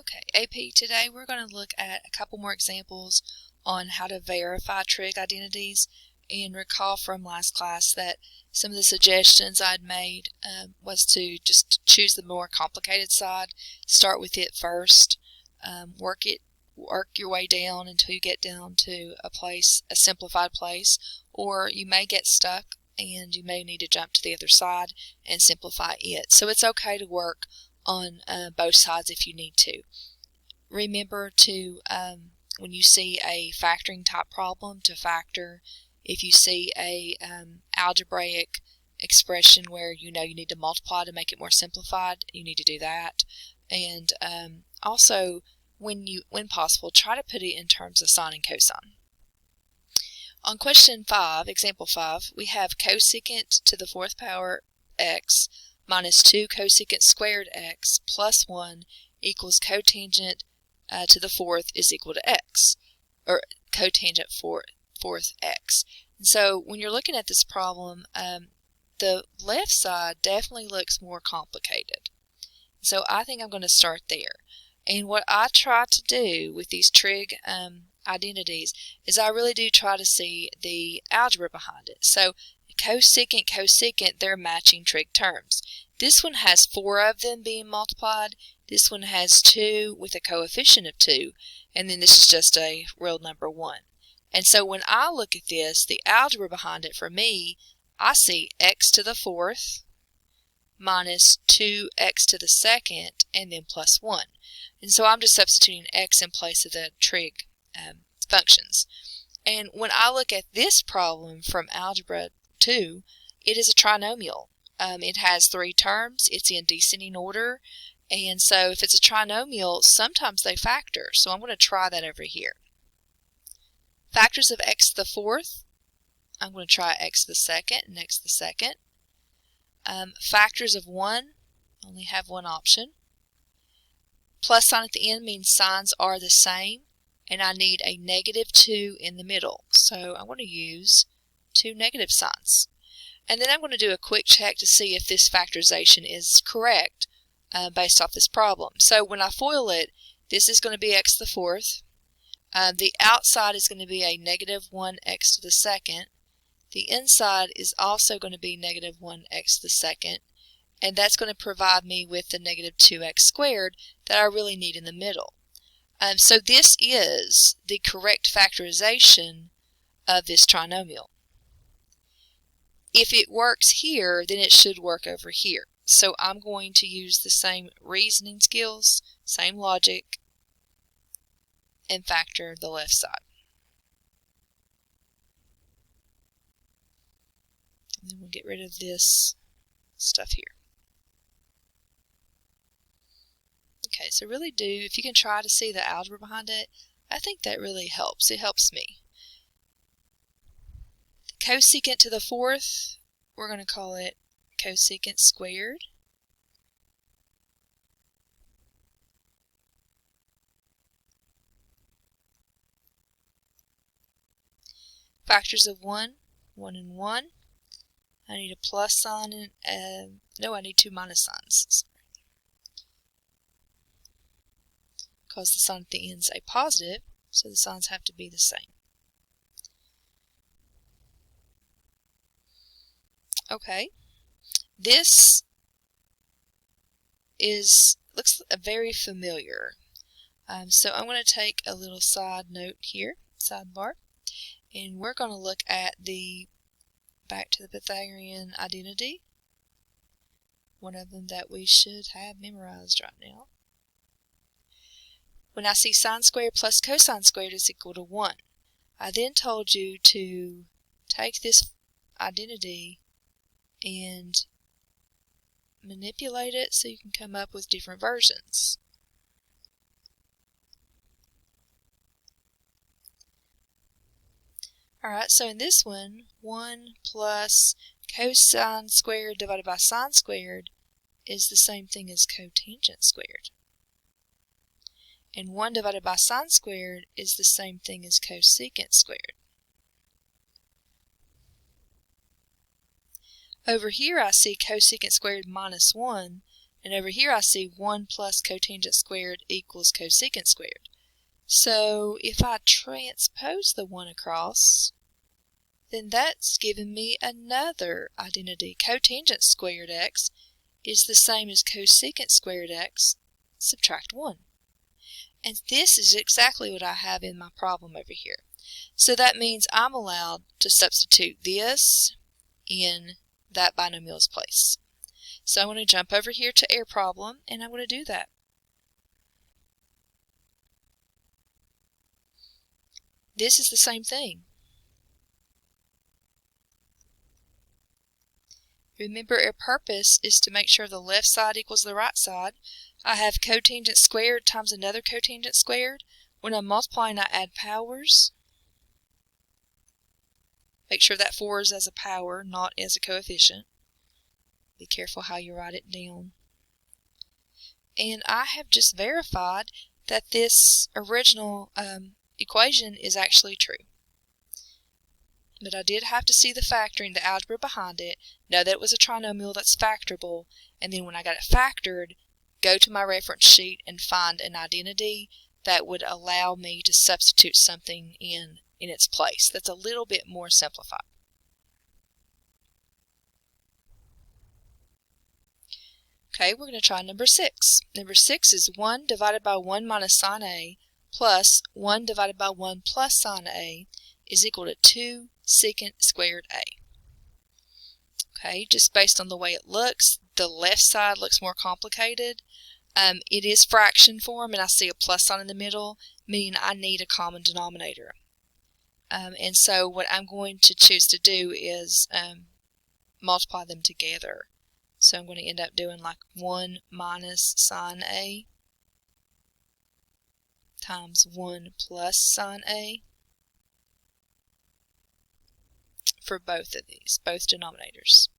Okay, AP, today we're going to look at a couple more examples on how to verify trig identities. And recall from last class that some of the suggestions I'd made was to just choose the more complicated side, start with it first, work your way down until you get down to a simplified place, or you may get stuck and you may need to jump to the other side and simplify it. So it's okay to work on both sides if you need to. Remember to, when you see a factoring type problem, to factor. If you see a algebraic expression where you know you need to multiply to make it more simplified, you need to do that. And also, when possible, try to put it in terms of sine and cosine. On question 5, example 5, we have cosecant to the 4th power x minus 2 cosecant squared x plus 1 equals cotangent to the 4th is equal to x, or cotangent for 4th x. And so when you're looking at this problem, the left side definitely looks more complicated. So I think I'm going to start there. And what I try to do with these trig identities is I really do try to see the algebra behind it. So cosecant, cosecant, they're matching trig terms. This one has 4 of them being multiplied. This one has 2 with a coefficient of 2. And then this is just a real number 1. And so when I look at this, the algebra behind it for me, I see x to the 4th minus 2x to the 2nd and then plus 1. And so I'm just substituting x in place of the trig functions. And when I look at this problem from Algebra 2, it is a trinomial. It has 3 terms, it's in descending order, and so if it's a trinomial, sometimes they factor. So I'm going to try that over here. Factors of x to the 4th, I'm going to try x to the 2nd and x to the 2nd. Factors of 1, only have one option. Plus sign at the end means signs are the same, and I need a negative 2 in the middle. So I'm going to use 2 negative signs. And then I'm going to do a quick check to see if this factorization is correct based off this problem. So when I FOIL it, this is going to be x to the 4th. The outside is going to be a negative 1x to the 2nd. The inside is also going to be negative 1x to the 2nd. And that's going to provide me with the negative 2x squared that I really need in the middle. So this is the correct factorization of this trinomial. If it works here, then it should work over here. So I'm going to use the same reasoning skills, same logic, and factor the left side. And then we'll get rid of this stuff here. Okay, so really do, if you can try to see the algebra behind it, I think that really helps. It helps me. The cosecant to the 4th, we're going to call it cosecant squared. Factors of 1, 1 and 1. I need a plus sign and, no, I need 2 minus signs. Because the sign at the end is a positive, so the signs have to be the same. Okay, this looks very familiar. So I'm going to take a little side note here, sidebar, and we're going to look at back to the Pythagorean identity, one of them that we should have memorized right now. When I see sine squared plus cosine squared is equal to 1, I then told you to take this identity and manipulate it so you can come up with different versions. Alright, so in this one, 1 plus cosine squared divided by sine squared is the same thing as cotangent squared. And 1 divided by sine squared is the same thing as cosecant squared. Over here I see cosecant squared minus 1, And over here I see 1 plus cotangent squared equals cosecant squared. So if I transpose the 1 across, then that's giving me another identity. Cotangent squared x is the same as cosecant squared x, subtract 1. And this is exactly what I have in my problem over here. So that means I'm allowed to substitute this in that binomial's place. So I'm going to jump over here to air problem, and I'm going to do that. This is the same thing. Remember, our purpose is to make sure the left side equals the right side. I have cotangent squared times another cotangent squared. When I'm multiplying, I add powers. Make sure that 4 is as a power, not as a coefficient. Be careful how you write it down. And I have just verified that this original equation is actually true. But I did have to see the factoring, the algebra behind it, know that it was a trinomial that's factorable, and then when I got it factored, go to my reference sheet and find an identity that would allow me to substitute something in its place. That's a little bit more simplified. Okay, we're going to try number 6. Number 6 is 1 divided by 1 minus sine A plus 1 divided by 1 plus sine A is equal to 2 secant squared A. Okay, just based on the way it looks, the left side looks more complicated. It is fraction form, and I see a plus sign in the middle, meaning I need a common denominator. And so what I'm going to choose to do is multiply them together. So I'm going to end up doing like 1 minus sine A times 1 plus sine A for both of these, both denominators.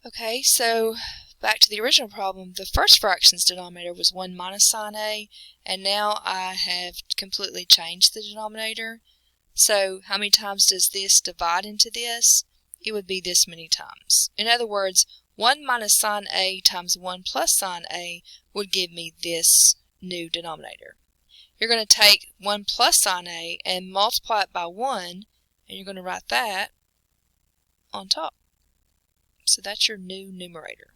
Okay, so back to the original problem. The first fraction's denominator was 1 minus sine A, and now I have completely changed the denominator. So how many times does this divide into this? It would be this many times. In other words, 1 minus sine A times 1 plus sine A would give me this new denominator. You're going to take 1 plus sine A and multiply it by 1, and you're going to write that on top. So that's your new numerator.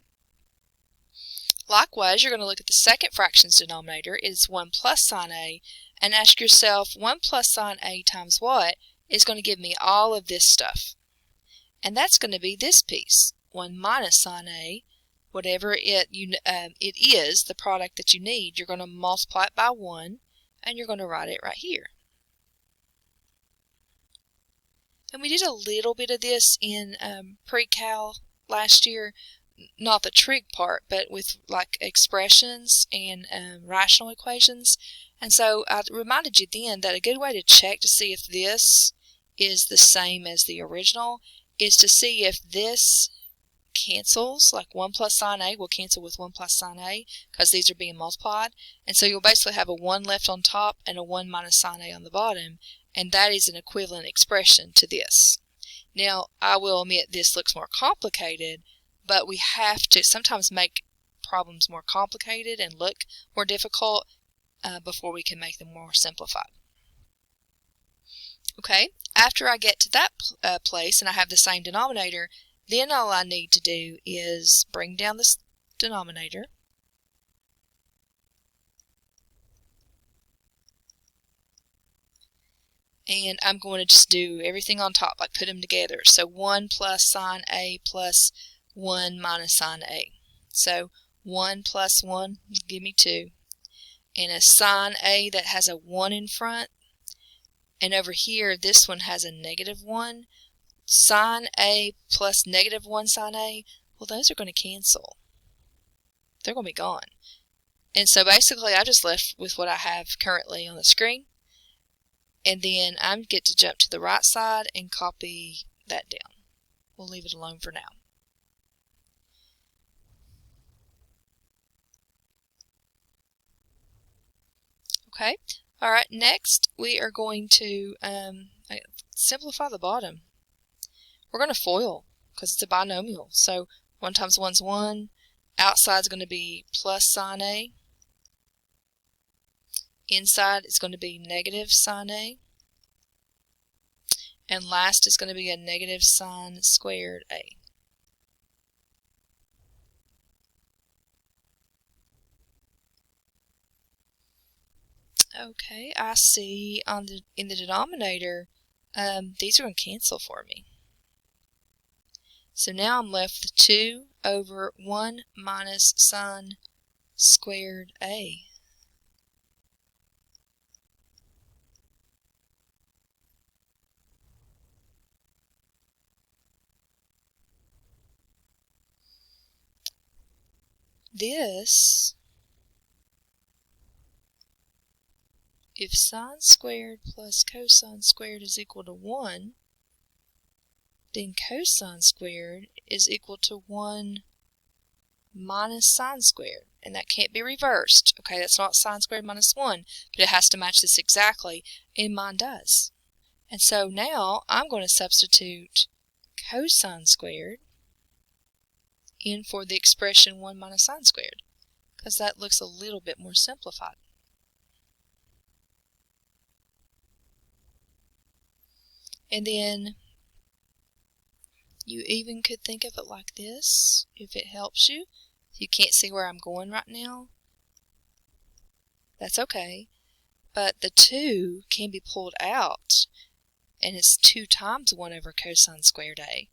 Likewise, you're going to look at the second fraction's denominator. It's 1 plus sine A, and ask yourself, 1 plus sine A times what is going to give me all of this stuff? And that's going to be this piece, 1 minus sine A, whatever it is, the product that you need. You're going to multiply it by 1, and you're going to write it right here. And we did a little bit of this in pre-cal last year, not the trig part, but with like expressions and rational equations. And so I reminded you then that a good way to check to see if this is the same as the original is to see if this cancels, like 1 plus sine A will cancel with 1 plus sine A because these are being multiplied. And so you'll basically have a 1 left on top and a 1 minus sine A on the bottom, and that is an equivalent expression to this. Now, I will admit this looks more complicated, but we have to sometimes make problems more complicated and look more difficult before we can make them more simplified. Okay, after I get to that place and I have the same denominator, then all I need to do is bring down this denominator. And I'm going to just do everything on top, like put them together. So 1 plus sine A plus 1 minus sine A. So 1 plus 1 give me 2. And a sine A that has a 1 in front. And over here, this one has a negative 1. Sine A plus negative 1 sine A, well, those are going to cancel. They're going to be gone. And so basically, I just left with what I have currently on the screen. and then I get to jump to the right side and copy that down. We'll leave it alone for now. Okay, alright, next we are going to simplify the bottom. We're going to FOIL because it's a binomial. So 1 times 1 is 1. Outside is going to be plus sine A. Inside is going to be negative sine A. And last is going to be a negative sine squared A. Okay, I see in the denominator, these are going to cancel for me. So now I'm left with 2 over 1 minus sine squared A. This, if sine squared plus cosine squared is equal to 1, then cosine squared is equal to 1 minus sine squared. And that can't be reversed. Okay, that's not sine squared minus 1, but it has to match this exactly, and mine does. And so now I'm going to substitute cosine squared in for the expression 1 minus sine squared, because that looks a little bit more simplified. And then you even could think of it like this, if it helps you. If you can't see where I'm going right now, that's okay. But the 2 can be pulled out, and it's 2 times 1 over cosine squared A.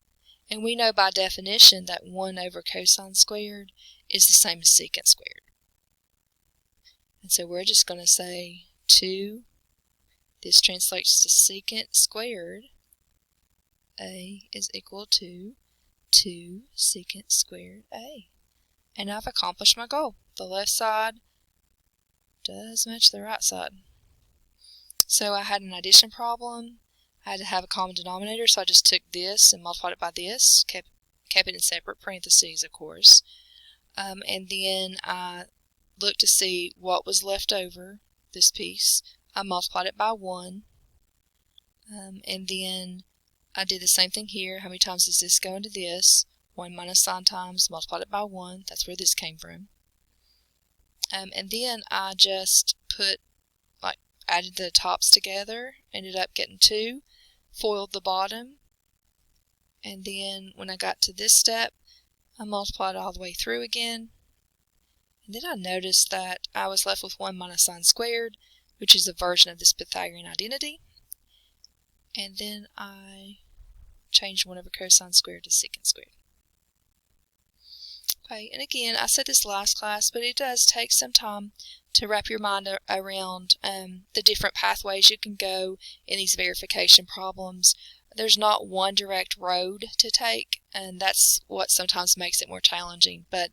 And we know by definition that 1 over cosine squared is the same as secant squared. And so we're just going to say 2, this translates to secant squared A is equal to 2 secant squared A. And I've accomplished my goal. The left side does match the right side. So I had an addition problem. I had to have a common denominator, so I just took this and multiplied it by this, kept it in separate parentheses, of course. And then I looked to see what was left over, this piece. I multiplied it by 1. And then I did the same thing here. How many times does this go into this? 1 minus sine times, multiplied it by 1. That's where this came from. And then I just added the tops together, ended up getting 2, foiled the bottom, and then when I got to this step, I multiplied all the way through again. And then I noticed that I was left with 1 minus sine squared, which is a version of this Pythagorean identity. And then I changed 1 over cosine squared to secant squared. Okay, and again, I said this last class, but it does take some time to wrap your mind around the different pathways you can go in these verification problems. There's not one direct road to take, and that's what sometimes makes it more challenging. But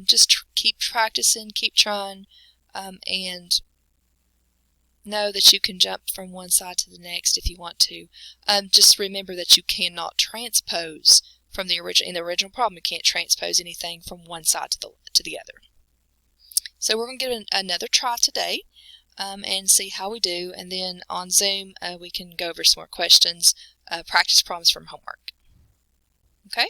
just keep practicing, keep trying, and know that you can jump from one side to the next if you want to. Just remember that you cannot transpose from the original. In the original problem, you can't transpose anything from one side to the other. So we're going to give it another try today and see how we do. And then on Zoom, we can go over some more questions, practice problems from homework. Okay?